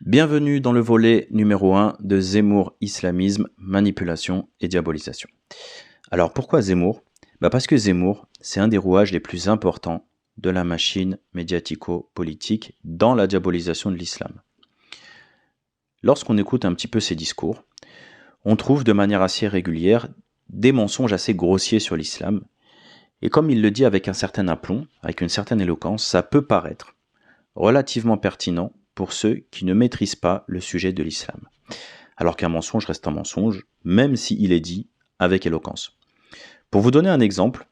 Bienvenue dans le volet numéro 1 de Zemmour, islamisme, manipulation et diabolisation. Alors pourquoi Zemmour ? Parce que Zemmour, c'est un des rouages les plus importants de la machine médiatico-politique dans la diabolisation de l'islam. Lorsqu'on écoute un petit peu ses discours, on trouve de manière assez régulière des mensonges assez grossiers sur l'islam. Et comme il le dit avec un certain aplomb, avec une certaine éloquence, ça peut paraître relativement pertinent pour ceux qui ne maîtrisent pas le sujet de l'islam. Alors qu'un mensonge reste un mensonge, même s'il est dit avec éloquence. Pour vous donner un exemple,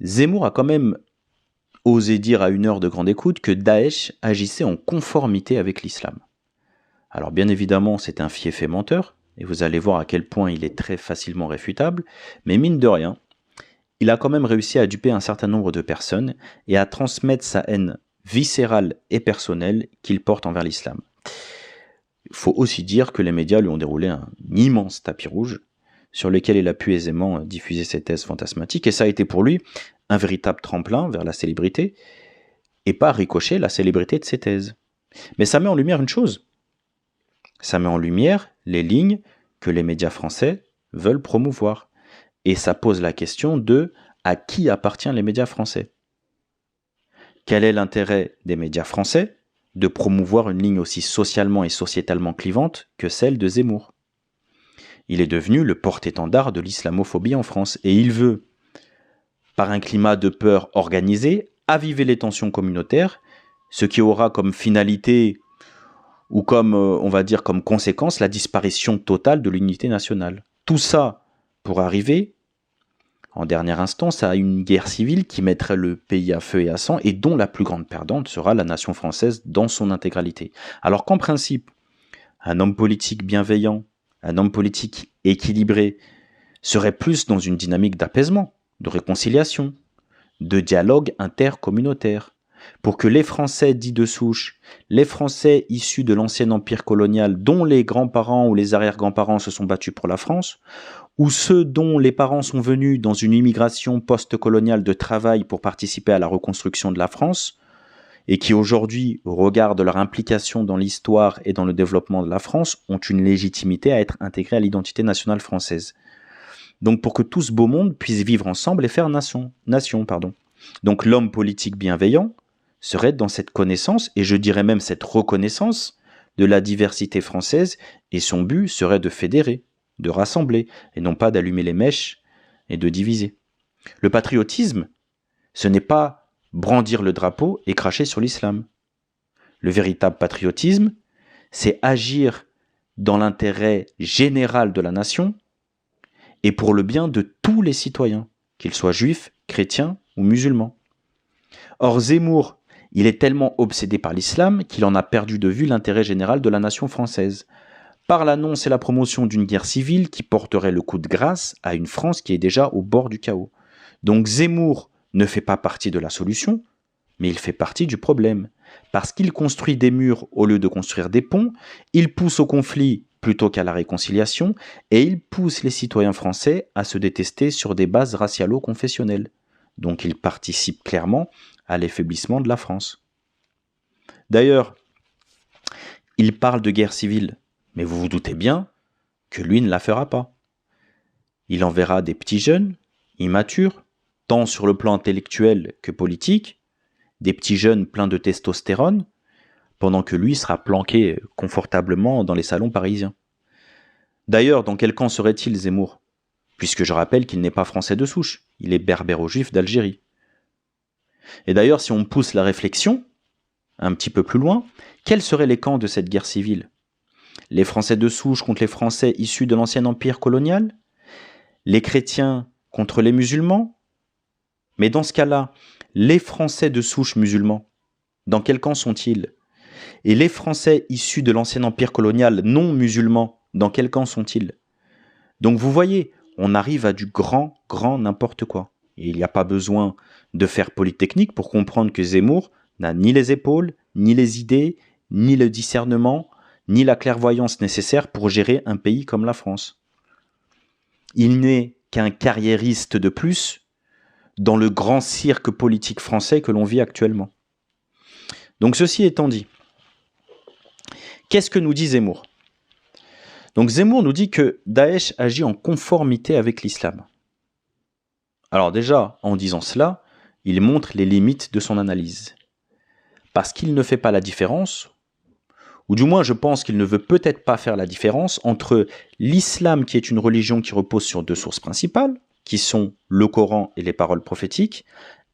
Zemmour a quand même osé dire à une heure de grande écoute que Daesh agissait en conformité avec l'islam. Alors bien évidemment, c'est un fiefé menteur, et vous allez voir à quel point il est très facilement réfutable, mais mine de rien, il a quand même réussi à duper un certain nombre de personnes et à transmettre sa haine viscérale et personnelle qu'il porte envers l'islam. Il faut aussi dire que les médias lui ont déroulé un immense tapis rouge sur lequel il a pu aisément diffuser ses thèses fantasmatiques, et ça a été pour lui un véritable tremplin vers la célébrité, et pas ricocher la célébrité de ses thèses. Mais ça met en lumière une chose. Ça met en lumière les lignes que les médias français veulent promouvoir. Et ça pose la question de à qui appartiennent les médias français. Quel est l'intérêt des médias français de promouvoir une ligne aussi socialement et sociétalement clivante que celle de Zemmour ? Il est devenu le porte-étendard de l'islamophobie en France et il veut, par un climat de peur organisé, aviver les tensions communautaires, ce qui aura comme finalité ou comme, on va dire, comme conséquence la disparition totale de l'unité nationale. Tout ça pour arriver en dernière instance à une guerre civile qui mettrait le pays à feu et à sang et dont la plus grande perdante sera la nation française dans son intégralité. Alors qu'en principe, un homme politique bienveillant, un homme politique équilibré serait plus dans une dynamique d'apaisement, de réconciliation, de dialogue intercommunautaire, pour que les Français dits de souche, les Français issus de l'ancien empire colonial dont les grands-parents ou les arrière-grands-parents se sont battus pour la France, ou ceux dont les parents sont venus dans une immigration post-coloniale de travail pour participer à la reconstruction de la France, et qui aujourd'hui, au regard de leur implication dans l'histoire et dans le développement de la France, ont une légitimité à être intégrés à l'identité nationale française. Donc pour que tout ce beau monde puisse vivre ensemble et faire nation. Donc l'homme politique bienveillant serait dans cette connaissance, et je dirais même cette reconnaissance de la diversité française, et son but serait de fédérer, de rassembler, et non pas d'allumer les mèches et de diviser. Le patriotisme, ce n'est pas brandir le drapeau et cracher sur l'islam. Le véritable patriotisme, c'est agir dans l'intérêt général de la nation et pour le bien de tous les citoyens, qu'ils soient juifs, chrétiens ou musulmans. Or Zemmour, il est tellement obsédé par l'islam qu'il en a perdu de vue l'intérêt général de la nation française, par l'annonce et la promotion d'une guerre civile qui porterait le coup de grâce à une France qui est déjà au bord du chaos. Donc Zemmour ne fait pas partie de la solution, mais il fait partie du problème. Parce qu'il construit des murs au lieu de construire des ponts, il pousse au conflit plutôt qu'à la réconciliation, et il pousse les citoyens français à se détester sur des bases racialo-confessionnelles. Donc il participe clairement à l'affaiblissement de la France. D'ailleurs, il parle de guerre civile, mais vous vous doutez bien que lui ne la fera pas. Il enverra des petits jeunes, immatures, tant sur le plan intellectuel que politique, des petits jeunes pleins de testostérone, pendant que lui sera planqué confortablement dans les salons parisiens. D'ailleurs, dans quel camp serait-il, Zemmour ? Puisque je rappelle qu'il n'est pas français de souche, il est berbéro-juif d'Algérie. Et d'ailleurs, si on pousse la réflexion un petit peu plus loin, quels seraient les camps de cette guerre civile ? Les Français de souche contre les Français issus de l'ancien empire colonial ? Les chrétiens contre les musulmans ? Mais dans ce cas-là, les Français de souche musulmans, dans quel camp sont-ils ? Et les Français issus de l'ancien empire colonial non musulmans, dans quel camp sont-ils ? Donc vous voyez, on arrive à du grand n'importe quoi. Et il n'y a pas besoin de faire polytechnique pour comprendre que Zemmour n'a ni les épaules, ni les idées, ni le discernement, ni la clairvoyance nécessaire pour gérer un pays comme la France. Il n'est qu'un carriériste de plus dans le grand cirque politique français que l'on vit actuellement. Donc ceci étant dit, Qu'est-ce que nous dit Zemmour? Donc Zemmour nous dit que Daesh agit en conformité avec l'islam. Alors déjà, en disant cela, il montre les limites de son analyse. Parce qu'il ne fait pas la différence, ou du moins je pense qu'il ne veut peut-être pas faire la différence entre l'islam qui est une religion qui repose sur deux sources principales, qui sont le Coran et les paroles prophétiques,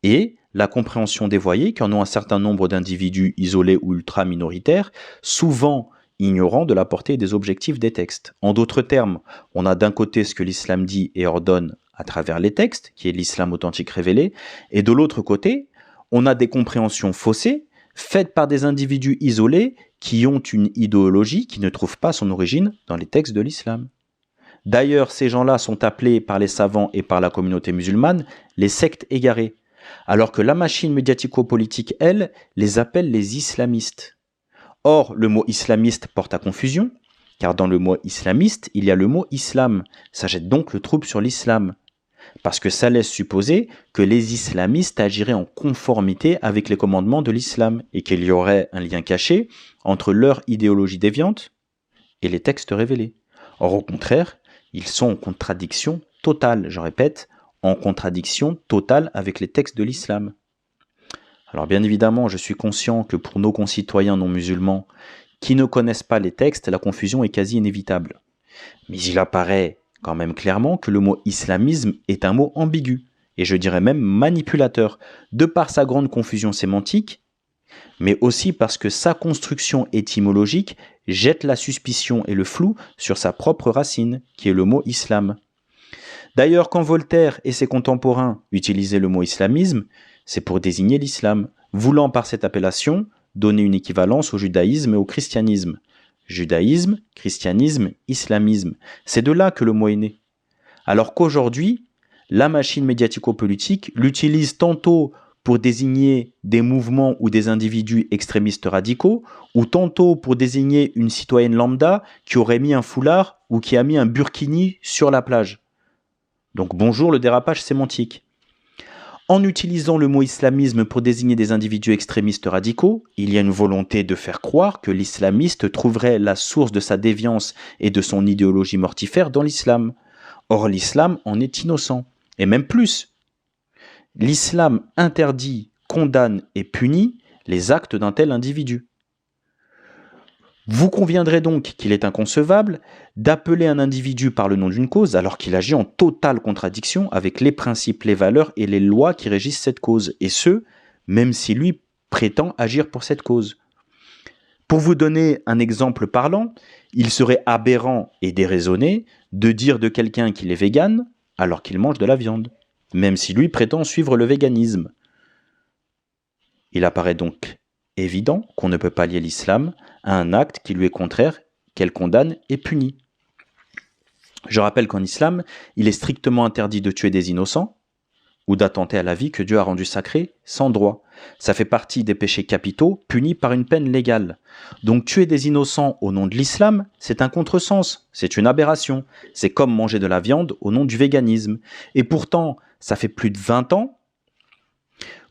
et la compréhension dévoyée qu'en ont un certain nombre d'individus isolés ou ultra-minoritaires, souvent ignorant de la portée et des objectifs des textes. En d'autres termes, on a d'un côté ce que l'islam dit et ordonne à travers les textes, qui est l'islam authentique révélé, et de l'autre côté, on a des compréhensions faussées, faites par des individus isolés qui ont une idéologie qui ne trouve pas son origine dans les textes de l'islam. D'ailleurs, ces gens-là sont appelés par les savants et par la communauté musulmane les sectes égarées, alors que la machine médiatico-politique, elle, les appelle les islamistes. Or, le mot islamiste porte à confusion, car dans le mot islamiste, il y a le mot islam. Ça jette donc le trouble sur l'islam, parce que ça laisse supposer que les islamistes agiraient en conformité avec les commandements de l'islam, et qu'il y aurait un lien caché entre leur idéologie déviante et les textes révélés. Or, au contraire, ils sont en contradiction totale, je répète, en contradiction totale avec les textes de l'islam. Alors bien évidemment, je suis conscient que pour nos concitoyens non musulmans qui ne connaissent pas les textes, la confusion est quasi inévitable. Mais il apparaît quand même clairement que le mot islamisme est un mot ambigu, et je dirais même manipulateur, de par sa grande confusion sémantique, mais aussi parce que sa construction étymologique jette la suspicion et le flou sur sa propre racine, qui est le mot islam. D'ailleurs, quand Voltaire et ses contemporains utilisaient le mot islamisme, c'est pour désigner l'islam, voulant par cette appellation donner une équivalence au judaïsme et au christianisme. Judaïsme, christianisme, islamisme, c'est de là que le mot est né. Alors qu'aujourd'hui, la machine médiatico-politique l'utilise tantôt pour désigner des mouvements ou des individus extrémistes radicaux, ou tantôt pour désigner une citoyenne lambda qui aurait mis un foulard ou qui a mis un burkini sur la plage. Donc bonjour le dérapage sémantique. En utilisant le mot islamisme pour désigner des individus extrémistes radicaux, il y a une volonté de faire croire que l'islamiste trouverait la source de sa déviance et de son idéologie mortifère dans l'islam. Or l'islam en est innocent, et même plus. L'islam interdit, condamne et punit les actes d'un tel individu. Vous conviendrez donc qu'il est inconcevable d'appeler un individu par le nom d'une cause alors qu'il agit en totale contradiction avec les principes, les valeurs et les lois qui régissent cette cause, et ce, même si lui prétend agir pour cette cause. Pour vous donner un exemple parlant, il serait aberrant et déraisonné de dire de quelqu'un qu'il est végane alors qu'il mange de la viande, même si lui prétend suivre le véganisme. Il apparaît donc évident qu'on ne peut pas lier l'islam à un acte qui lui est contraire, qu'elle condamne et punit. Je rappelle qu'en islam, il est strictement interdit de tuer des innocents ou d'attenter à la vie que Dieu a rendue sacrée sans droit. Ça fait partie des péchés capitaux punis par une peine légale. Donc tuer des innocents au nom de l'islam, c'est un contresens, c'est une aberration. C'est comme manger de la viande au nom du véganisme. Et pourtant, ça fait plus de 20 ans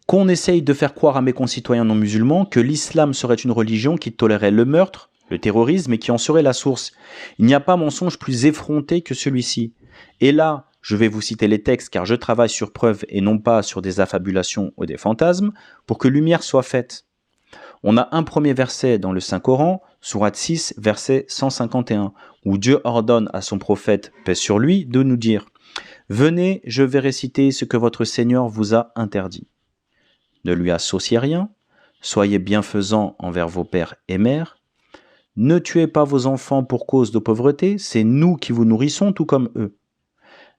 qu'on essaye de faire croire à mes concitoyens non musulmans que l'islam serait une religion qui tolérait le meurtre, le terrorisme et qui en serait la source. Il n'y a pas mensonge plus effronté que celui-ci. Et là, je vais vous citer les textes car je travaille sur preuves et non pas sur des affabulations ou des fantasmes pour que lumière soit faite. On a un premier verset dans le Saint-Coran, sourate 6, verset 151, où Dieu ordonne à son prophète, paix sur lui, de nous dire « Venez, je vais réciter ce que votre Seigneur vous a interdit. Ne lui associez rien, soyez bienfaisants envers vos pères et mères, ne tuez pas vos enfants pour cause de pauvreté, c'est nous qui vous nourrissons tout comme eux.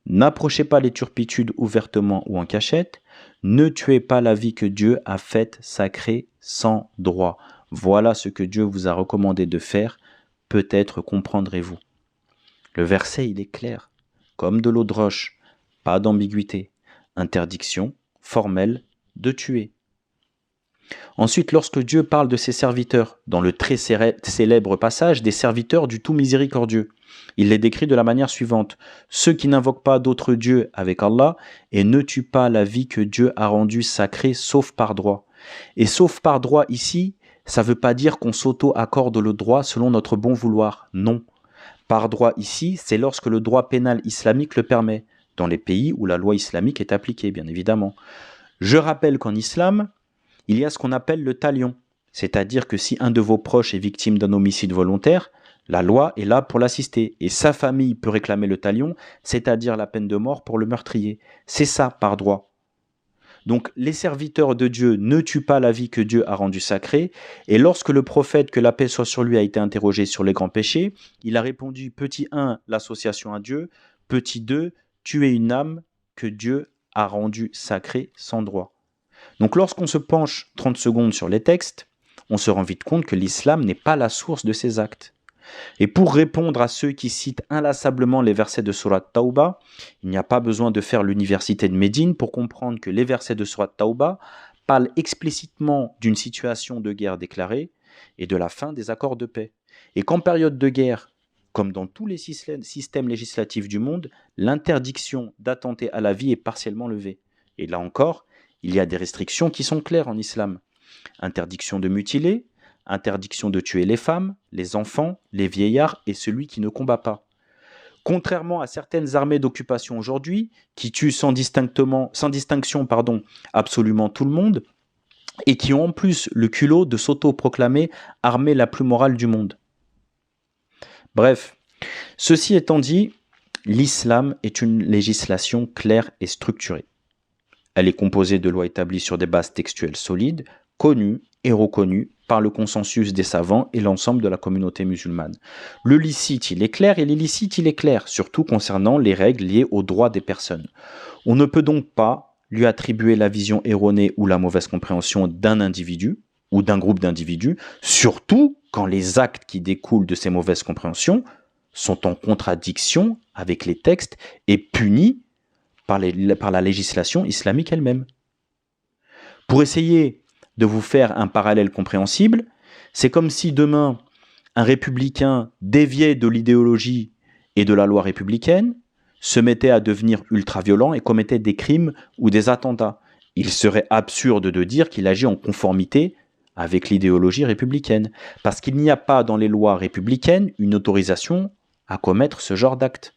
N'approchez pas les turpitudes ouvertement ou en cachette, ne tuez pas la vie que Dieu a faite sacrée sans droit. Voilà ce que Dieu vous a recommandé de faire, peut-être comprendrez-vous. » Le verset, il est clair, comme de l'eau de roche, pas d'ambiguïté, interdiction formelle de tuer. Ensuite, lorsque Dieu parle de ses serviteurs, dans le très célèbre passage des serviteurs du tout miséricordieux, il les décrit de la manière suivante. Ceux qui n'invoquent pas d'autre Dieu avec Allah et ne tuent pas la vie que Dieu a rendue sacrée sauf par droit. Et sauf par droit ici ça ne veut pas dire qu'on s'auto-accorde le droit selon notre bon vouloir. Non. Par droit ici, c'est lorsque le droit pénal islamique le permet, dans les pays où la loi islamique est appliquée, bien évidemment. Je rappelle qu'en islam, il y a ce qu'on appelle le talion, c'est-à-dire que si un de vos proches est victime d'un homicide volontaire, la loi est là pour l'assister, et sa famille peut réclamer le talion, c'est-à-dire la peine de mort pour le meurtrier. C'est ça, par droit. Donc les serviteurs de Dieu ne tuent pas la vie que Dieu a rendue sacrée, et lorsque le prophète, que la paix soit sur lui, a été interrogé sur les grands péchés, il a répondu, petit 1, l'association à Dieu, petit 2, tuer une âme que Dieu a rendue sacrée sans droit. Donc lorsqu'on se penche 30 secondes sur les textes, on se rend vite compte que l'islam n'est pas la source de ces actes. Et pour répondre à ceux qui citent inlassablement les versets de Surat Tauba, il n'y a pas besoin de faire l'université de Médine pour comprendre que les versets de Surat Tauba parlent explicitement d'une situation de guerre déclarée et de la fin des accords de paix. Et qu'en période de guerre, comme dans tous les systèmes législatifs du monde, l'interdiction d'attenter à la vie est partiellement levée. Et là encore, il y a des restrictions qui sont claires en islam. Interdiction de mutiler, interdiction de tuer les femmes, les enfants, les vieillards et celui qui ne combat pas. Contrairement à certaines armées d'occupation aujourd'hui, qui tuent sans distinction absolument tout le monde, et qui ont en plus le culot de s'auto-proclamer armée la plus morale du monde. Bref, ceci étant dit, l'islam est une législation claire et structurée. Elle est composée de lois établies sur des bases textuelles solides, connues et reconnues par le consensus des savants et l'ensemble de la communauté musulmane. Le licite, il est clair, et l'illicite, il est clair, surtout concernant les règles liées aux droits des personnes. On ne peut donc pas lui attribuer la vision erronée ou la mauvaise compréhension d'un individu ou d'un groupe d'individus, surtout quand les actes qui découlent de ces mauvaises compréhensions sont en contradiction avec les textes et punis par la législation islamique elle-même. Pour essayer de vous faire un parallèle compréhensible, c'est comme si demain, un républicain dévié de l'idéologie et de la loi républicaine se mettait à devenir ultra-violent et commettait des crimes ou des attentats. Il serait absurde de dire qu'il agit en conformité avec l'idéologie républicaine, parce qu'il n'y a pas dans les lois républicaines une autorisation à commettre ce genre d'acte.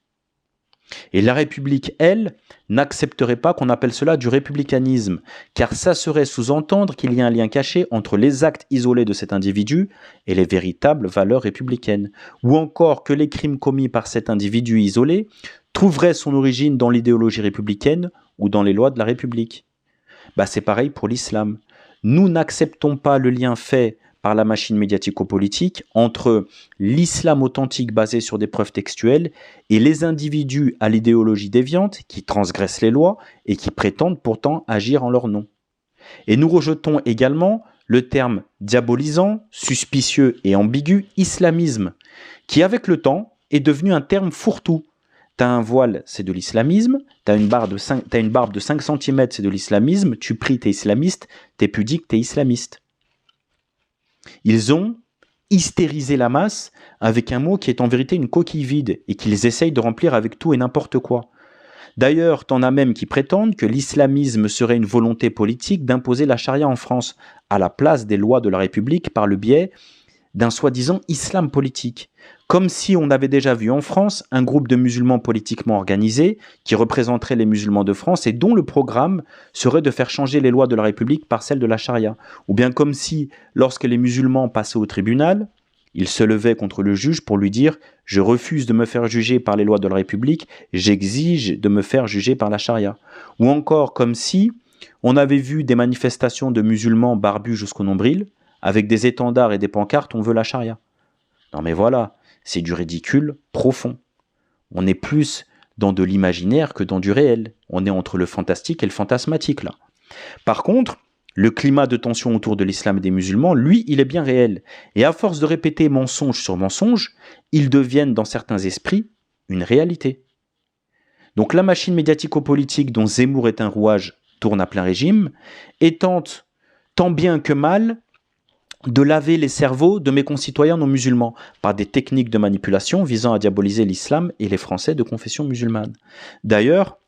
Et la République, elle, n'accepterait pas qu'on appelle cela du républicanisme, car ça serait sous-entendre qu'il y a un lien caché entre les actes isolés de cet individu et les véritables valeurs républicaines, ou encore que les crimes commis par cet individu isolé trouveraient son origine dans l'idéologie républicaine ou dans les lois de la République. C'est pareil pour l'islam. Nous n'acceptons pas le lien fait par la machine médiatico-politique entre l'islam authentique basé sur des preuves textuelles et les individus à l'idéologie déviante qui transgressent les lois et qui prétendent pourtant agir en leur nom. Et nous rejetons également le terme diabolisant, suspicieux et ambigu islamisme, qui avec le temps est devenu un terme fourre-tout. T'as un voile, c'est de l'islamisme, t'as une barbe de 5 cm, c'est de l'islamisme, tu pries, t'es islamiste, t'es pudique, t'es islamiste. Ils ont hystérisé la masse avec un mot qui est en vérité une coquille vide et qu'ils essayent de remplir avec tout et n'importe quoi. D'ailleurs, t'en as même qui prétendent que l'islamisme serait une volonté politique d'imposer la charia en France à la place des lois de la République par le biais d'un soi-disant islam politique. Comme si on avait déjà vu en France un groupe de musulmans politiquement organisés qui représenterait les musulmans de France et dont le programme serait de faire changer les lois de la République par celles de la charia. Ou bien comme si, lorsque les musulmans passaient au tribunal, ils se levaient contre le juge pour lui dire « Je refuse de me faire juger par les lois de la République, j'exige de me faire juger par la charia ». Ou encore comme si on avait vu des manifestations de musulmans barbus jusqu'au nombril, avec des étendards et des pancartes « On veut la charia ». Non mais voilà, c'est du ridicule profond. On est plus dans de l'imaginaire que dans du réel. On est entre le fantastique et le fantasmatique là. Par contre, le climat de tension autour de l'islam et des musulmans, lui, il est bien réel. Et à force de répéter mensonge sur mensonge, ils deviennent dans certains esprits une réalité. Donc la machine médiatico-politique dont Zemmour est un rouage tourne à plein régime et tente, tant bien que mal, de laver les cerveaux de mes concitoyens non musulmans par des techniques de manipulation visant à diaboliser l'islam et les Français de confession musulmane. D'ailleurs,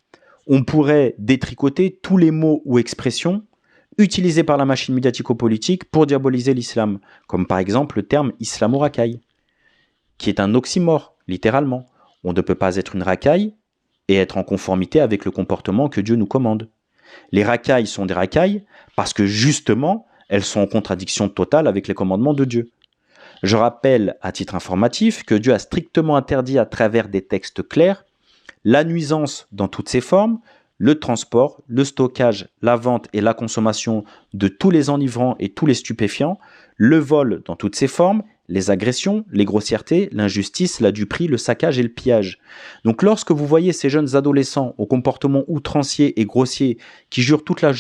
on pourrait détricoter tous les mots ou expressions utilisés par la machine médiatico-politique pour diaboliser l'islam, comme par exemple le terme islamo-racaille, qui est un oxymore, littéralement. On ne peut pas être une racaille et être en conformité avec le comportement que Dieu nous commande. Les racailles sont des racailles parce que justement, elles sont en contradiction totale avec les commandements de Dieu. Je rappelle à titre informatif que Dieu a strictement interdit à travers des textes clairs la nuisance dans toutes ses formes, le transport, le stockage, la vente et la consommation de tous les enivrants et tous les stupéfiants, le vol dans toutes ses formes, les agressions, les grossièretés, l'injustice, la duperie, le saccage et le pillage. Donc lorsque vous voyez ces jeunes adolescents au comportement outrancier et grossier qui jurent toute la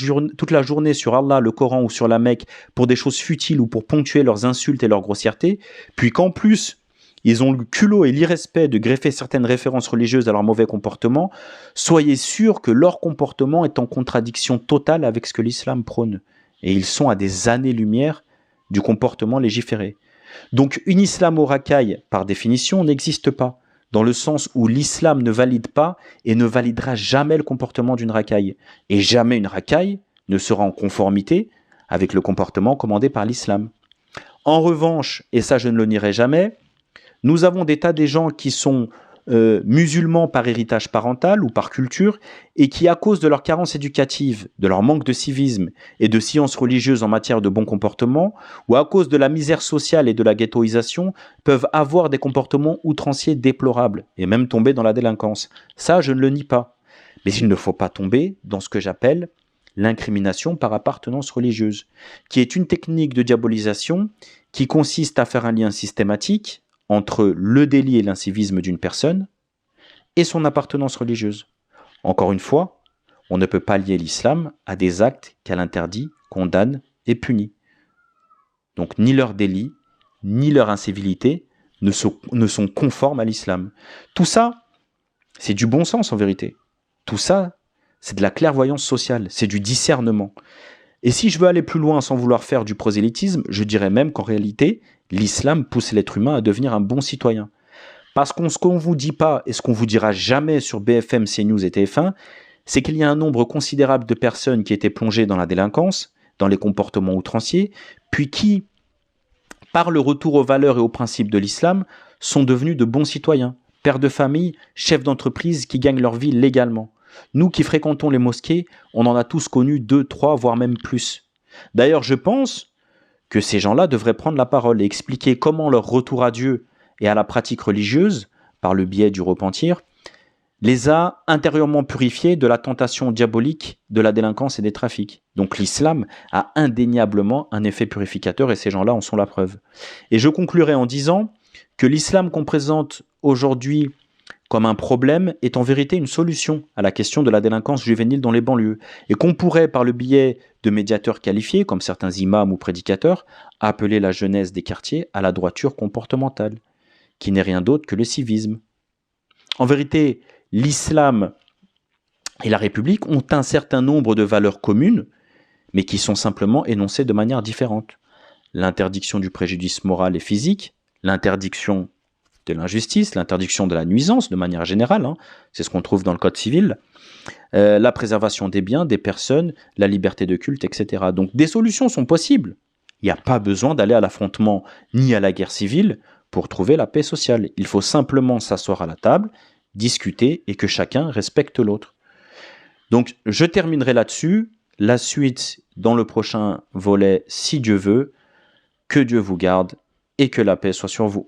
journée sur Allah, le Coran ou sur la Mecque pour des choses futiles ou pour ponctuer leurs insultes et leurs grossièretés, puis qu'en plus ils ont le culot et l'irrespect de greffer certaines références religieuses à leur mauvais comportement, soyez sûrs que leur comportement est en contradiction totale avec ce que l'islam prône. Et ils sont à des années-lumière du comportement légiféré. Donc une islamo-racaille, par définition, n'existe pas, dans le sens où l'islam ne valide pas et ne validera jamais le comportement d'une racaille. Et jamais une racaille ne sera en conformité avec le comportement commandé par l'islam. En revanche, et ça je ne le nierai jamais, nous avons des tas de gens qui sont musulmans par héritage parental ou par culture et qui, à cause de leur carence éducative, de leur manque de civisme et de sciences religieuses en matière de bon comportement, ou à cause de la misère sociale et de la ghettoisation, peuvent avoir des comportements outranciers déplorables et même tomber dans la délinquance. Ça, je ne le nie pas. Mais il ne faut pas tomber dans ce que j'appelle l'incrimination par appartenance religieuse, qui est une technique de diabolisation qui consiste à faire un lien systématique entre le délit et l'incivisme d'une personne et son appartenance religieuse. Encore une fois, on ne peut pas lier l'islam à des actes qu'elle interdit, condamne et punit. Donc ni leur délit, ni leur incivilité ne sont conformes à l'islam. Tout ça, c'est du bon sens en vérité. Tout ça, c'est de la clairvoyance sociale, c'est du discernement. Et si je veux aller plus loin sans vouloir faire du prosélytisme, je dirais même qu'en réalité, l'islam pousse l'être humain à devenir un bon citoyen. Parce que ce qu'on ne vous dit pas et ce qu'on vous dira jamais sur BFM, CNews et TF1, c'est qu'il y a un nombre considérable de personnes qui étaient plongées dans la délinquance, dans les comportements outranciers, puis qui, par le retour aux valeurs et aux principes de l'islam, sont devenus de bons citoyens, pères de famille, chefs d'entreprise qui gagnent leur vie légalement. Nous qui fréquentons les mosquées, on en a tous connu 2, 3, voire même plus. D'ailleurs, je pense que ces gens-là devraient prendre la parole et expliquer comment leur retour à Dieu et à la pratique religieuse, par le biais du repentir, les a intérieurement purifiés de la tentation diabolique de la délinquance et des trafics. Donc l'islam a indéniablement un effet purificateur et ces gens-là en sont la preuve. Et je conclurai en disant que l'islam qu'on présente aujourd'hui comme un problème est en vérité une solution à la question de la délinquance juvénile dans les banlieues et qu'on pourrait, par le biais de médiateurs qualifiés, comme certains imams ou prédicateurs, appeler la jeunesse des quartiers à la droiture comportementale, qui n'est rien d'autre que le civisme. En vérité, l'islam et la République ont un certain nombre de valeurs communes, mais qui sont simplement énoncées de manière différente. L'interdiction du préjudice moral et physique, l'interdiction de l'injustice, l'interdiction de la nuisance de manière générale, c'est ce qu'on trouve dans le Code civil, la préservation des biens, des personnes, la liberté de culte, etc. Donc des solutions sont possibles. Il n'y a pas besoin d'aller à l'affrontement ni à la guerre civile pour trouver la paix sociale. Il faut simplement s'asseoir à la table, discuter et que chacun respecte l'autre. Donc je terminerai là-dessus. La suite dans le prochain volet, si Dieu veut. Que Dieu vous garde et que la paix soit sur vous.